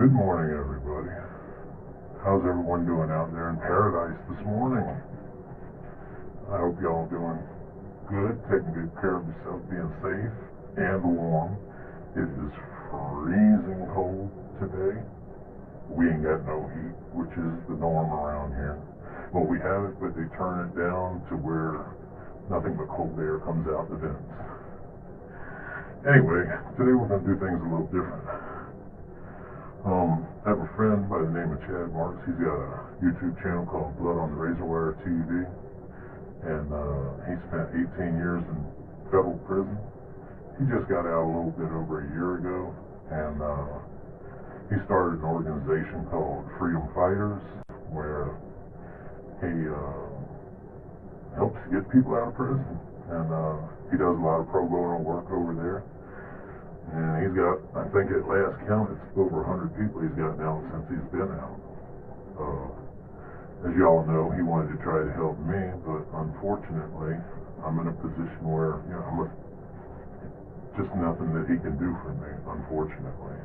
Good morning, everybody. How's everyone doing out there in paradise this morning? I hope y'all doing good, taking good care of yourself, being safe and warm. It is freezing cold today. We ain't got no heat, which is the norm around here. Well, we have it, but they turn it down to where nothing but cold air comes out the vents. Anyway, today we're going to do things a little different. I have a friend by the name of Chad Marks. He's got a YouTube channel called Blood on the Razor Wire TV, and he spent 18 years in federal prison. He just got out a little bit over a year ago, and he started an organization called Freedom Fighters, where he helps get people out of prison, and he does a lot of pro bono work over there. And he's got, I think at last count, it's over 100 people he's gotten out since he's been out. As y'all know, he wanted to try to help me, but unfortunately, I'm in a position where, just nothing that he can do for me, unfortunately.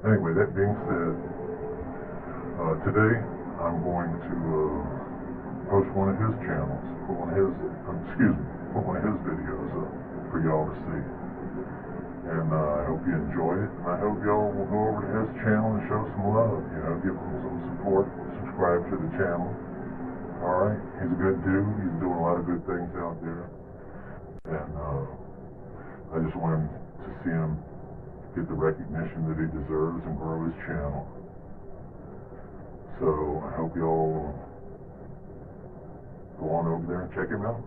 Anyway, that being said, today I'm going to post one of his channels, put one of his videos up for y'all to see. And I hope you enjoy it, and I hope y'all will go over to his channel and show some love, give him some support, subscribe to the channel. Alright, he's a good dude, he's doing a lot of good things out there, and I just want him to see him get the recognition that he deserves and grow his channel. So I hope y'all go on over there and check him out.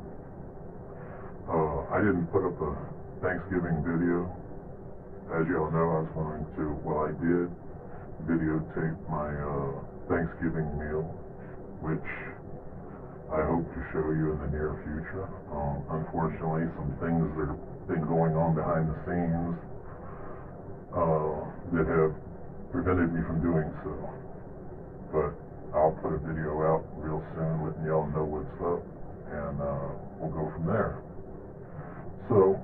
I didn't put up a Thanksgiving video. As y'all know, I did videotape my Thanksgiving meal, which I hope to show you in the near future. Unfortunately, some things that have been going on behind the scenes that have prevented me from doing so. But I'll put a video out real soon letting y'all know what's up, and we'll go from there. So,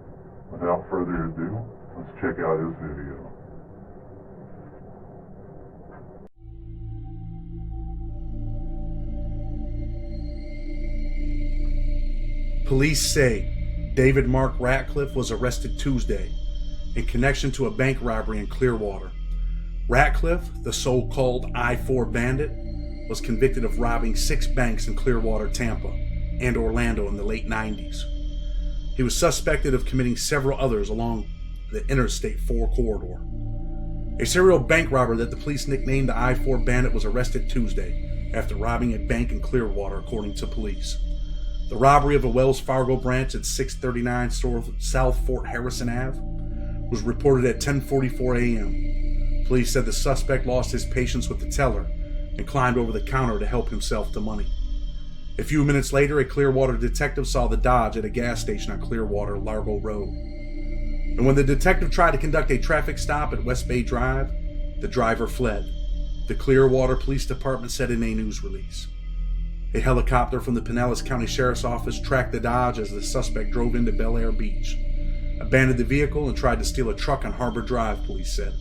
without further ado, let's check out his video. Police say David Mark Ratcliffe was arrested Tuesday in connection to a bank robbery in Clearwater. Ratcliffe, the so-called I-4 Bandit, was convicted of robbing 6 banks in Clearwater, Tampa, and Orlando in the late 90s. He was suspected of committing several others along the Interstate 4 corridor. A serial bank robber that the police nicknamed the I-4 Bandit was arrested Tuesday after robbing a bank in Clearwater, according to police. The robbery of a Wells Fargo branch at 639 South Fort Harrison Ave was reported at 10:44 a.m. Police said the suspect lost his patience with the teller and climbed over the counter to help himself to money. A few minutes later, a Clearwater detective saw the Dodge at a gas station on Clearwater Largo Road. And when the detective tried to conduct a traffic stop at West Bay Drive, the driver fled, the Clearwater Police Department said in a news release. A helicopter from the Pinellas County Sheriff's Office tracked the Dodge as the suspect drove into Bel Air Beach, abandoned the vehicle, and tried to steal a truck on Harbor Drive, police said.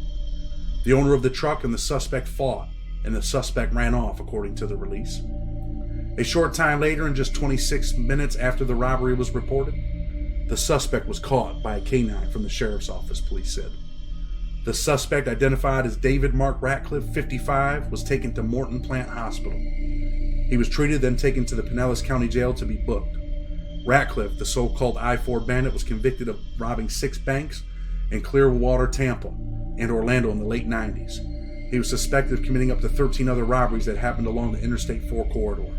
The owner of the truck and the suspect fought, and the suspect ran off, according to the release. A short time later, and just 26 minutes after the robbery was reported, the suspect was caught by a canine from the sheriff's office, police said. The suspect, identified as David Mark Ratcliffe, 55, was taken to Morton Plant Hospital. He was treated, then taken to the Pinellas County Jail to be booked. Ratcliffe, the so-called I-4 Bandit, was convicted of robbing 6 banks in Clearwater, Tampa, and Orlando in the late 90s. He was suspected of committing up to 13 other robberies that happened along the Interstate 4 corridor.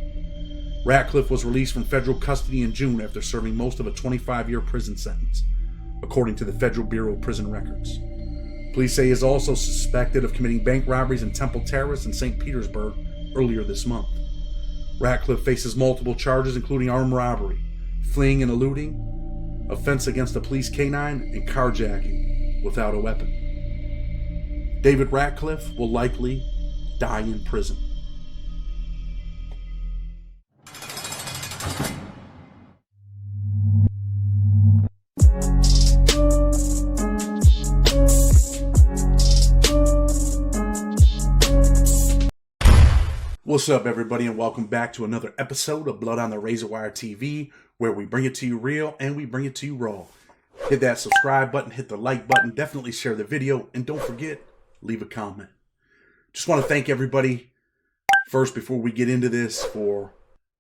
Ratcliffe was released from federal custody in June after serving most of a 25-year prison sentence, according to the Federal Bureau of Prison Records. Police say he is also suspected of committing bank robberies in Temple Terrace and St. Petersburg earlier this month. Ratcliffe faces multiple charges, including armed robbery, fleeing and eluding, offense against a police canine, and carjacking without a weapon. David Ratcliffe will likely die in prison. What's up, everybody, and welcome back to another episode of Blood on the Razor Wire TV, where we bring it to you real and we bring it to you raw. Hit that subscribe button, hit the like button, definitely share the video, and don't forget, leave a comment. Just want to thank everybody first before we get into this for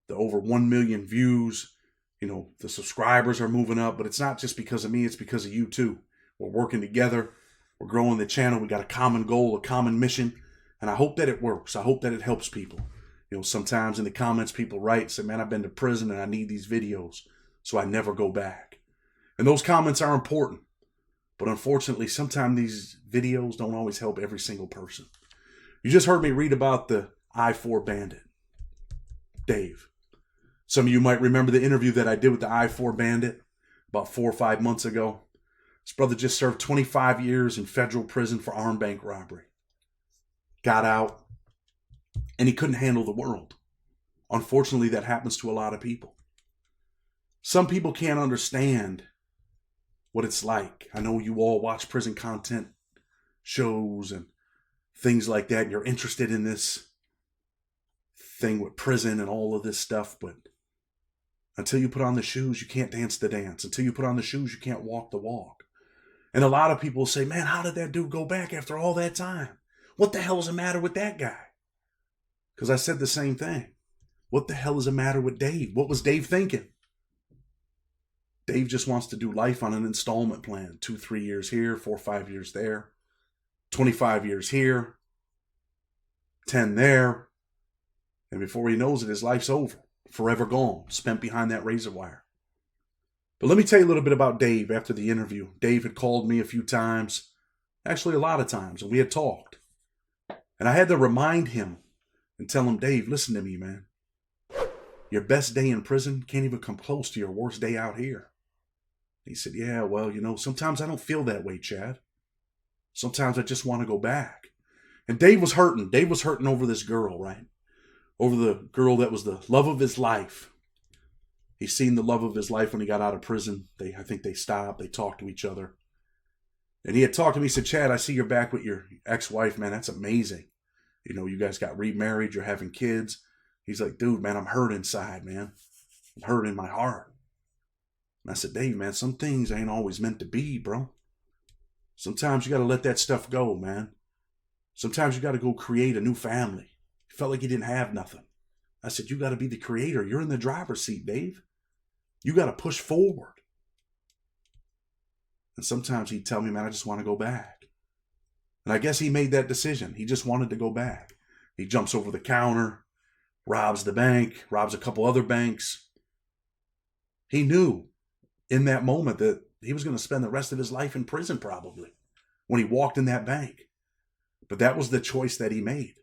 the over 1 million views. You know, the subscribers are moving up, but it's not just because of me, it's because of you too. We're working together, we're growing the channel, we got a common goal, a common mission. And I hope that it works. I hope that it helps people. You know, sometimes in the comments people write, say, man, I've been to prison and I need these videos so I never go back. And those comments are important. But unfortunately, sometimes these videos don't always help every single person. You just heard me read about the I-4 Bandit, Dave. Some of you might remember the interview that I did with the I-4 Bandit about 4 or 5 months ago. This brother just served 25 years in federal prison for armed bank robbery. Got out, and he couldn't handle the world. Unfortunately, that happens to a lot of people. Some people can't understand what it's like. I know you all watch prison content shows and things like that, and you're interested in this thing with prison and all of this stuff, but until you put on the shoes, you can't dance the dance. Until you put on the shoes, you can't walk the walk. And a lot of people say, man, how did that dude go back after all that time? What the hell is the matter with that guy? Because I said the same thing. What the hell is the matter with Dave? What was Dave thinking? Dave just wants to do life on an installment plan. 2, 3 years here, 4, 5 years there. 25 years here. 10 there. And before he knows it, his life's over. Forever gone. Spent behind that razor wire. But let me tell you a little bit about Dave after the interview. Dave had called me a few times. Actually, a lot of times. And we had talked. And I had to remind him and tell him, Dave, listen to me, man. Your best day in prison can't even come close to your worst day out here. He said, yeah, well, you know, sometimes I don't feel that way, Chad. Sometimes I just want to go back. And Dave was hurting. Dave was hurting over this girl, right? Over the girl that was the love of his life. He's seen the love of his life when he got out of prison. I think they stopped. They talked to each other. And he had talked to me. He said, Chad, I see you're back with your ex-wife, man. That's amazing. You know, you guys got remarried. You're having kids. He's like, dude, man, I'm hurt inside, man. I'm hurt in my heart. And I said, Dave, man, some things ain't always meant to be, bro. Sometimes you got to let that stuff go, man. Sometimes you got to go create a new family. You felt like you didn't have nothing. I said, you got to be the creator. You're in the driver's seat, Dave. You got to push forward. And sometimes he'd tell me, man, I just want to go back. And I guess he made that decision. He just wanted to go back. He jumps over the counter, robs the bank, robs a couple other banks. He knew in that moment that he was going to spend the rest of his life in prison probably when he walked in that bank. But that was the choice that he made.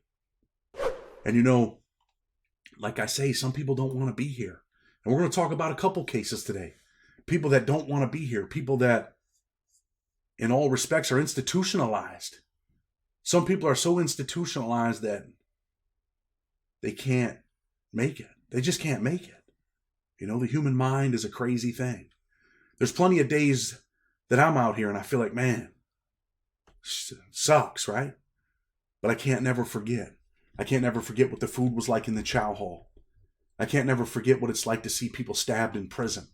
And you know, like I say, some people don't want to be here. And we're going to talk about a couple cases today. People that don't want to be here. People that in all respects are institutionalized. Some people are so institutionalized that they can't make it. They just can't make it. You know, the human mind is a crazy thing. There's plenty of days that I'm out here and I feel like, man, sucks, right? But I can't never forget. I can't never forget what the food was like in the chow hall. I can't never forget what it's like to see people stabbed in prison.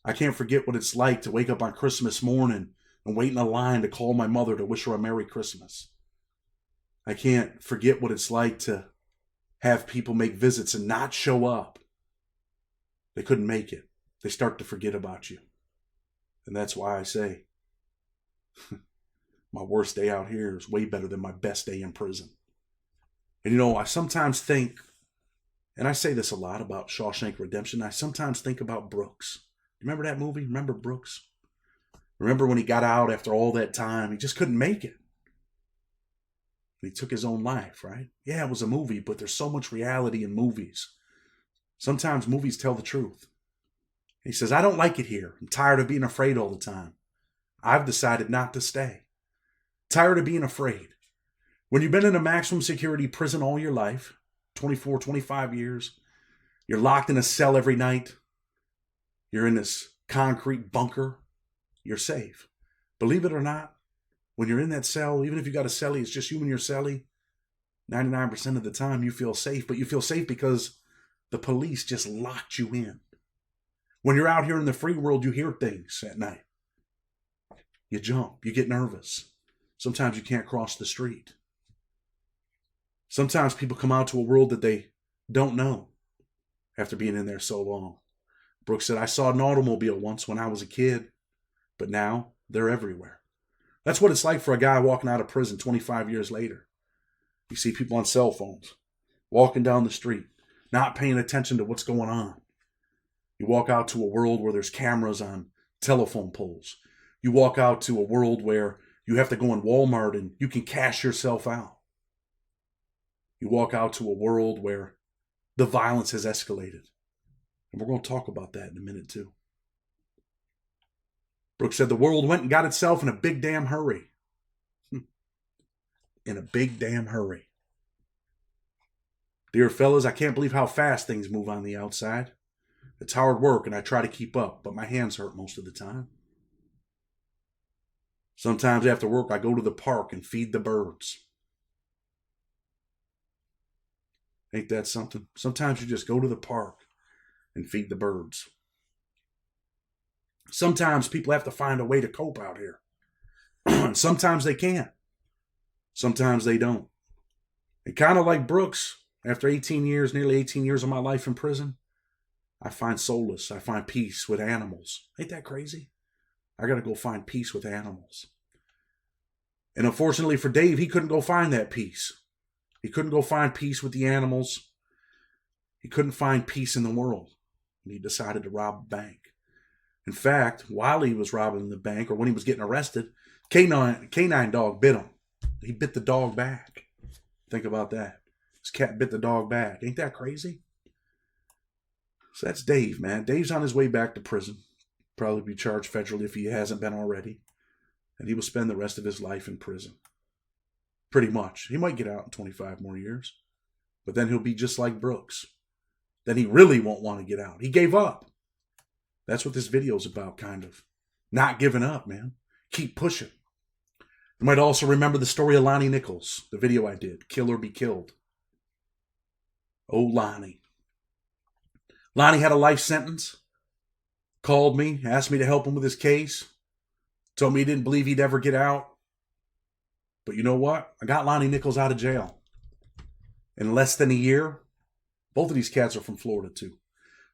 I can't forget what it's like to wake up on Christmas morning and wait in a line to call my mother to wish her a Merry Christmas. I can't forget what it's like to have people make visits and not show up. They couldn't make it. They start to forget about you. And that's why I say, my worst day out here is way better than my best day in prison. And you know, I sometimes think, and I say this a lot about Shawshank Redemption, I sometimes think about Brooks. Remember that movie? Remember Brooks? Remember when he got out after all that time? He just couldn't make it. He took his own life, right? Yeah, it was a movie, but there's so much reality in movies. Sometimes movies tell the truth. He says, I don't like it here. I'm tired of being afraid all the time. I've decided not to stay. Tired of being afraid. When you've been in a maximum security prison all your life, 24, 25 years, you're locked in a cell every night, you're in this concrete bunker, you're safe. Believe it or not, when you're in that cell, even if you got a cellie, it's just you and your cellie, 99% of the time you feel safe, but you feel safe because the police just locked you in. When you're out here in the free world, you hear things at night. You jump, you get nervous. Sometimes you can't cross the street. Sometimes people come out to a world that they don't know after being in there so long. Brooks said, I saw an automobile once when I was a kid, but now they're everywhere. That's what it's like for a guy walking out of prison 25 years later. You see people on cell phones, walking down the street, not paying attention to what's going on. You walk out to a world where there's cameras on telephone poles. You walk out to a world where you have to go in Walmart and you can cash yourself out. You walk out to a world where the violence has escalated. And we're going to talk about that in a minute too. Brooks said the world went and got itself in a big damn hurry. In a big damn hurry. Dear fellas, I can't believe how fast things move on the outside. It's hard work and I try to keep up, but my hands hurt most of the time. Sometimes after work, I go to the park and feed the birds. Ain't that something? Sometimes you just go to the park and feed the birds. Sometimes people have to find a way to cope out here. Sometimes they can't. Sometimes they don't. And kind of like Brooks, after 18 years, nearly 18 years of my life in prison, I find solace. I find peace with animals. Ain't that crazy? I got to go find peace with animals. And unfortunately for Dave, he couldn't go find that peace. He couldn't go find peace with the animals. He couldn't find peace in the world. And he decided to rob a bank. In fact, while he was robbing the bank, or when he was getting arrested, canine dog bit him. He bit the dog back. Think about that. His cat bit the dog back. Ain't that crazy? So that's Dave, man. Dave's on his way back to prison. Probably be charged federally if he hasn't been already. And he will spend the rest of his life in prison. Pretty much. He might get out in 25 more years. But then he'll be just like Brooks. Then he really won't want to get out. He gave up. That's what this video is about, kind of. Not giving up, man. Keep pushing. You might also remember the story of Lonnie Nichols, the video I did, Kill or Be Killed. Oh, Lonnie. Lonnie had a life sentence. Called me, asked me to help him with his case. Told me he didn't believe he'd ever get out. But you know what? I got Lonnie Nichols out of jail. In less than a year, both of these cats are from Florida too.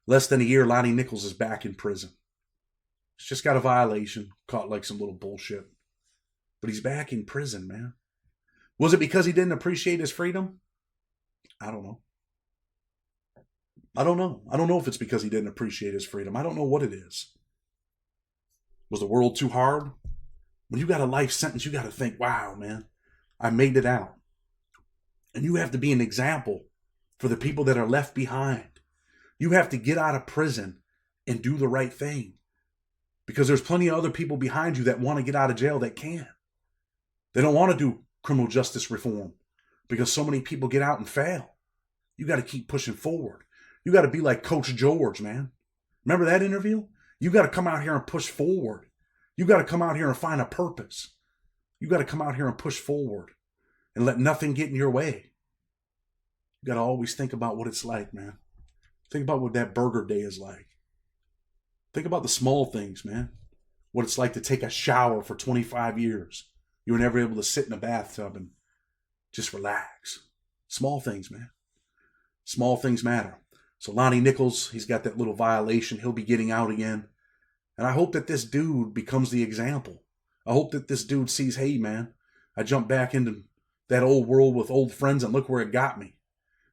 Less than a year, Lonnie Nichols is back in prison. He's just got a violation, caught like some little bullshit. But he's back in prison, man. Was it because he didn't appreciate his freedom? I don't know. I don't know if it's because he didn't appreciate his freedom. I don't know what it is. Was the world too hard? When you got a life sentence, you got to think, wow, man, I made it out. And you have to be an example for the people that are left behind. You have to get out of prison and do the right thing. Because there's plenty of other people behind you that want to get out of jail that can't. They don't want to do criminal justice reform because so many people get out and fail. You got to keep pushing forward. You got to be like Coach George, man. Remember that interview? You got to come out here and push forward. You got to come out here and find a purpose. You got to come out here and push forward and let nothing get in your way. You got to always think about what it's like, man. Think about what that burger day is like. Think about the small things, man. What it's like to take a shower for 25 years. You were never able to sit in a bathtub and just relax. Small things, man. Small things matter. So Lonnie Nichols, he's got that little violation. He'll be getting out again. And I hope that this dude becomes the example. I hope that this dude sees, hey, man, I jumped back into that old world with old friends and look where it got me.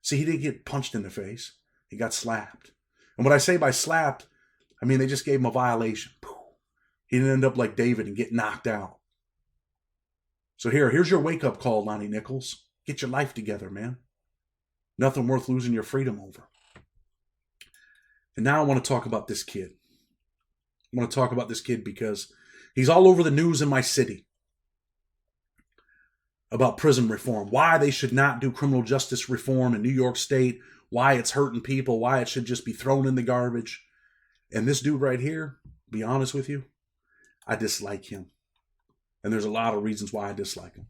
See, he didn't get punched in the face. He got slapped. And what I say by slapped, I mean, they just gave him a violation. He didn't end up like David and get knocked out. So here's your wake-up call, Lonnie Nichols. Get your life together, man. Nothing worth losing your freedom over. And now I want to talk about this kid. I want to talk about this kid because he's all over the news in my city about prison reform, why they should not do criminal justice reform in New York State, why it's hurting people, why it should just be thrown in the garbage. And this dude right here, be honest with you, I dislike him. And there's a lot of reasons why I dislike him.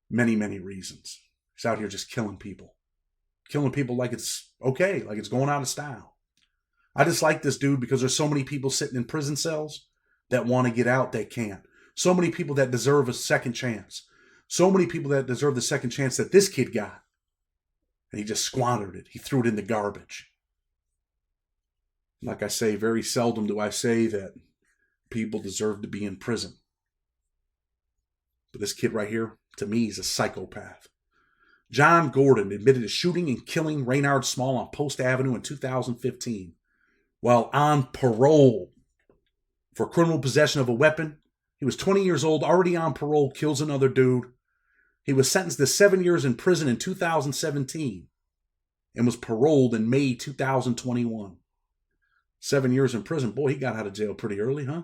Many, many reasons. He's out here just killing people. Killing people like it's okay, like it's going out of style. I dislike this dude because there's so many people sitting in prison cells that want to get out that can't. So many people that deserve a second chance. So many people that deserve the second chance that this kid got. And he just squandered it. He threw it in the garbage. Like I say, very seldom do I say that people deserve to be in prison. But this kid right here, to me, is a psychopath. John Gordon admitted to shooting and killing Raynard Small on Post Avenue in 2015 while on parole for criminal possession of a weapon. He was 20 years old, already on parole, kills another dude. He was sentenced to 7 years in prison in 2017 and was paroled in May 2021. 7 years in prison. Boy, he got out of jail pretty early, huh?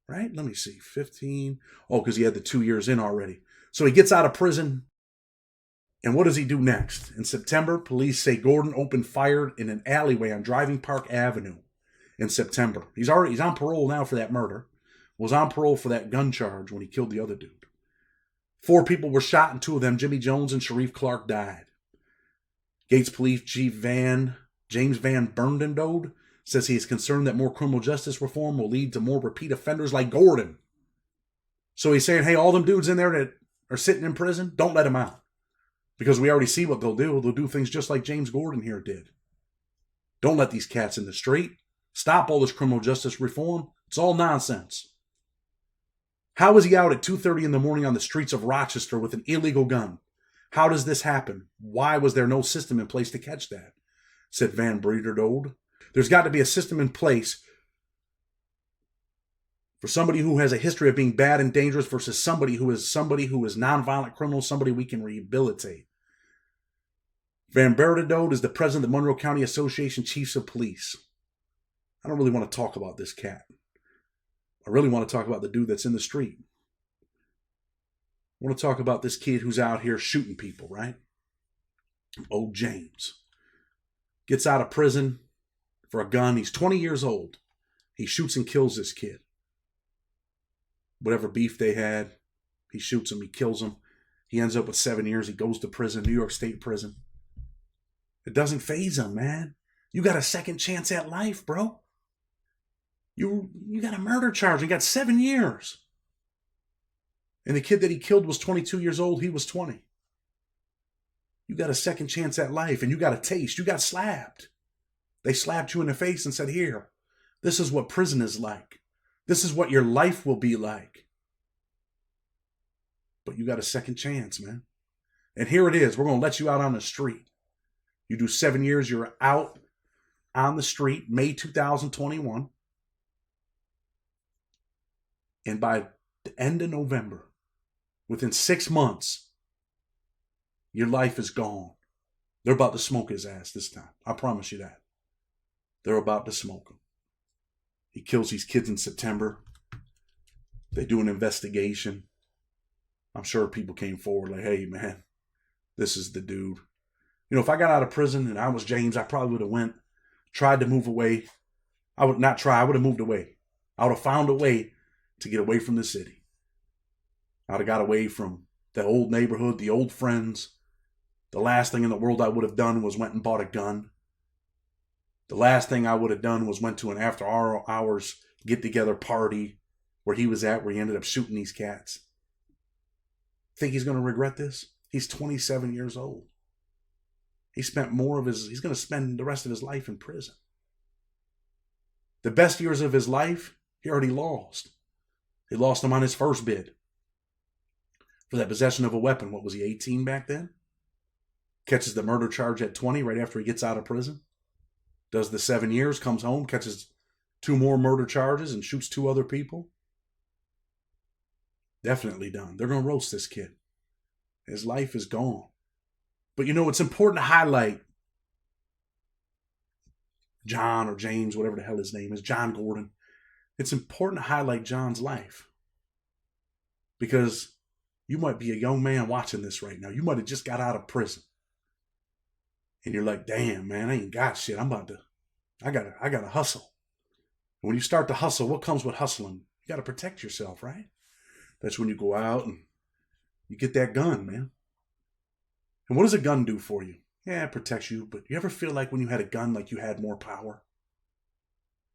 Right? Let me see. 15. Oh, because he had the 2 years in already. So he gets out of prison. And what does he do next? In September, police say Gordon opened fire in an alleyway on Driving Park Avenue in September. He's on parole now for that murder. Was on parole for that gun charge when he killed the other dude. 4 people were shot and 2 of them, Jimmy Jones and Sharif Clark, died. Gates Police Chief James Van Berndendood says he is concerned that more criminal justice reform will lead to more repeat offenders like Gordon. So he's saying, hey, all them dudes in there that are sitting in prison, don't let them out. Because we already see what they'll do. They'll do things just like James Gordon here did. Don't let these cats in the street. Stop all this criminal justice reform. It's all nonsense. How is he out at 2:30 in the morning on the streets of Rochester with an illegal gun? How does this happen? Why was there no system in place to catch that? Said Van Brederode. There's got to be a system in place for somebody who has a history of being bad and dangerous versus somebody who is nonviolent criminal, somebody we can rehabilitate. Van Brederode is the president of the Monroe County Association Chiefs of Police. I don't really want to talk about this cat. I really want to talk about the dude that's in the street. I want to talk about this kid who's out here shooting people, right? Old James. Gets out of prison for a gun. He's 20 years old. He shoots and kills this kid. Whatever beef they had, he shoots him, he kills him. He ends up with 7 years. He goes to prison, New York State prison. It doesn't faze him, man. You got a second chance at life, bro. You got a murder charge. You got 7 years. And the kid that he killed was 22 years old. He was 20. You got a second chance at life, and you got a taste. You got slapped. They slapped you in the face and said, here, this is what prison is like. This is what your life will be like. But you got a second chance, man. And here it is. We're going to let you out on the street. You do 7 years. You're out on the street, May 2021. And by the end of November, within 6 months, your life is gone. They're about to smoke his ass this time. I promise you that. They're about to smoke him. He kills these kids in September. They do an investigation. I'm sure people came forward like, hey, man, this is the dude. You know, if I got out of prison and I was James, I probably would have tried to move away. I would have moved away. I would have found a way to get away from the city. I would have got away from the old neighborhood, the old friends. The last thing in the world I would have done was went and bought a gun. The last thing I would have done was went to an after hours get-together party where he was at, where he ended up shooting these cats. Think he's going to regret this? He's 27 years old. He's going to spend the rest of his life in prison. The best years of his life, he already lost. He lost them on his first bid. For that possession of a weapon. What was he, 18 back then? Catches the murder charge at 20 right after he gets out of prison. Does the 7 years, comes home, catches 2 more murder charges and shoots 2 other people. Definitely done. They're going to roast this kid. His life is gone. But you know, it's important to highlight John or James, whatever the hell his name is, John Gordon. It's important to highlight John's life. Because you might be a young man watching this right now. You might have just got out of prison. And you're like, damn, man, I ain't got shit. I gotta hustle. And when you start to hustle, what comes with hustling? You gotta protect yourself, right? That's when you go out and you get that gun, man. And what does a gun do for you? Yeah, it protects you, but you ever feel like when you had a gun, like you had more power?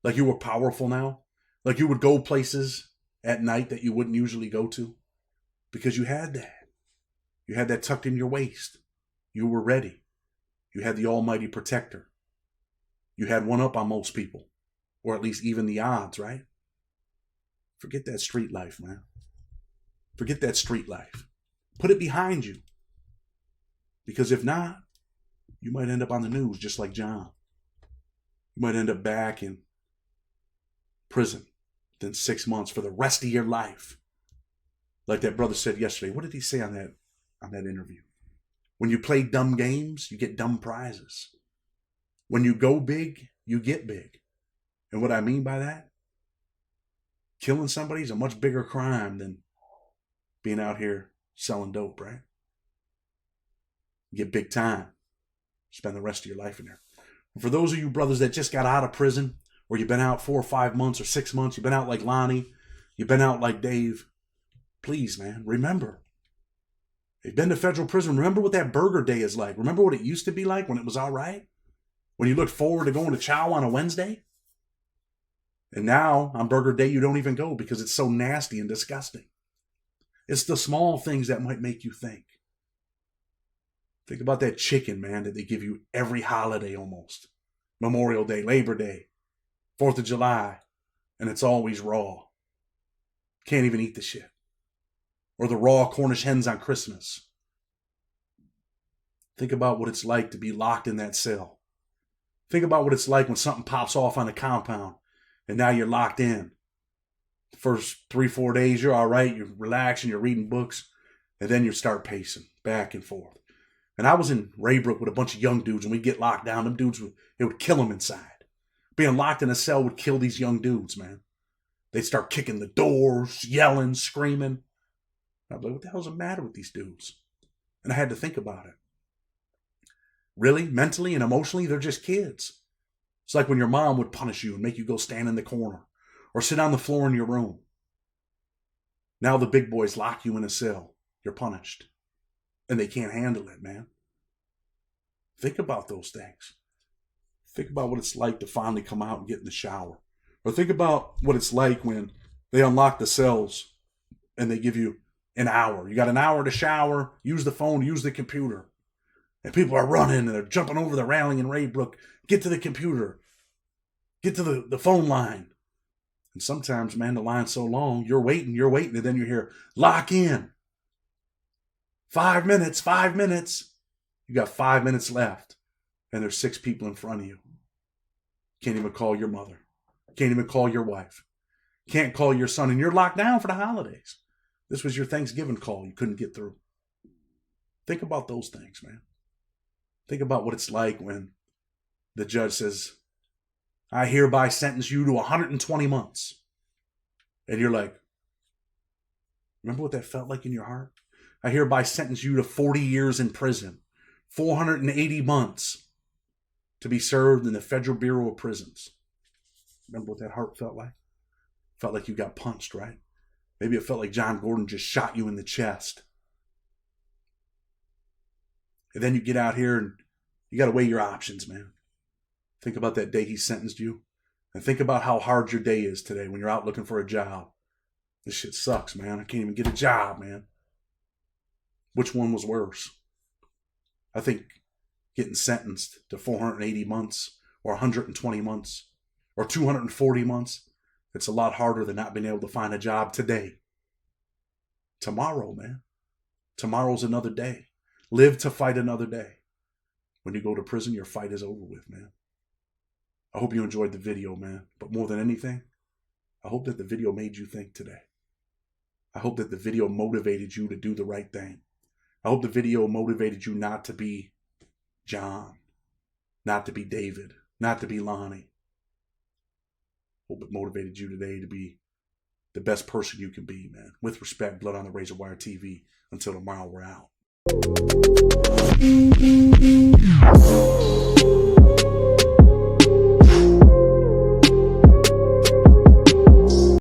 Like you were powerful now? Like you would go places at night that you wouldn't usually go to? Because you had that. You had that tucked in your waist. You were ready. You had the almighty protector. You had one up on most people, or at least even the odds, right? Forget that street life, man. Forget that street life. Put it behind you. Because if not, you might end up on the news just like John. You might end up back in prison within 6 months for the rest of your life. Like that brother said yesterday. What did he say on that interview? When you play dumb games, you get dumb prizes. When you go big, you get big. And what I mean by that, killing somebody is a much bigger crime than being out here selling dope, right? You get big time. Spend the rest of your life in there. And for those of you brothers that just got out of prison, or you've been out 4 or 5 months or 6 months, you've been out like Lonnie, you've been out like Dave, please, man, remember. You've been to federal prison. Remember what that burger day is like. Remember what it used to be like when it was all right? When you looked forward to going to chow on a Wednesday? And now, on burger day, you don't even go because it's so nasty and disgusting. It's the small things that might make you think. Think about that chicken, man, that they give you every holiday almost. Memorial Day, Labor Day, 4th of July, and it's always raw. Can't even eat the shit. Or the raw Cornish hens on Christmas. Think about what it's like to be locked in that cell. Think about what it's like when something pops off on the compound and now you're locked in. The first 3-4 days, you're all right. You're relaxing, you're reading books, and then you start pacing back and forth. And I was in Raybrook with a bunch of young dudes, and we'd get locked down. Them dudes, it would kill them inside. Being locked in a cell would kill these young dudes, man. They'd start kicking the doors, yelling, screaming. I'd be like, what the hell's the matter with these dudes? And I had to think about it. Really, mentally and emotionally, they're just kids. It's like when your mom would punish you and make you go stand in the corner or sit on the floor in your room. Now the big boys lock you in a cell. You're punished. And they can't handle it, man. Think about those things. Think about what it's like to finally come out and get in the shower. Or think about what it's like when they unlock the cells and they give you an hour. You got an hour to shower, use the phone, use the computer. And people are running and they're jumping over the railing in Raybrook. Get to the computer. Get to the phone line. And sometimes, man, the line's so long, you're waiting, and then you hear, lock in. 5 minutes, 5 minutes. You got 5 minutes left. And there's 6 people in front of you. Can't even call your mother. Can't even call your wife. Can't call your son. And you're locked down for the holidays. This was your Thanksgiving call you couldn't get through. Think about those things, man. Think about what it's like when the judge says, I hereby sentence you to 120 months. And you're like, remember what that felt like in your heart? I hereby sentence you to 40 years in prison, 480 months to be served in the Federal Bureau of Prisons. Remember what that heart felt like? Felt like you got punched, right? Maybe it felt like John Gordon just shot you in the chest. And then you get out here and you got to weigh your options, man. Think about that day he sentenced you. And think about how hard your day is today when you're out looking for a job. This shit sucks, man. I can't even get a job, man. Which one was worse? I think getting sentenced to 480 months or 120 months or 240 months, it's a lot harder than not being able to find a job today. Tomorrow, man. Tomorrow's another day. Live to fight another day. When you go to prison, your fight is over with, man. I hope you enjoyed the video, man. But more than anything, I hope that the video made you think today. I hope that the video motivated you to do the right thing. I hope the video motivated you not to be John, not to be David, not to be Lonnie. Hope it motivated you today to be the best person you can be, man. With respect, Blood on the Razor Wire TV. Until tomorrow, we're out.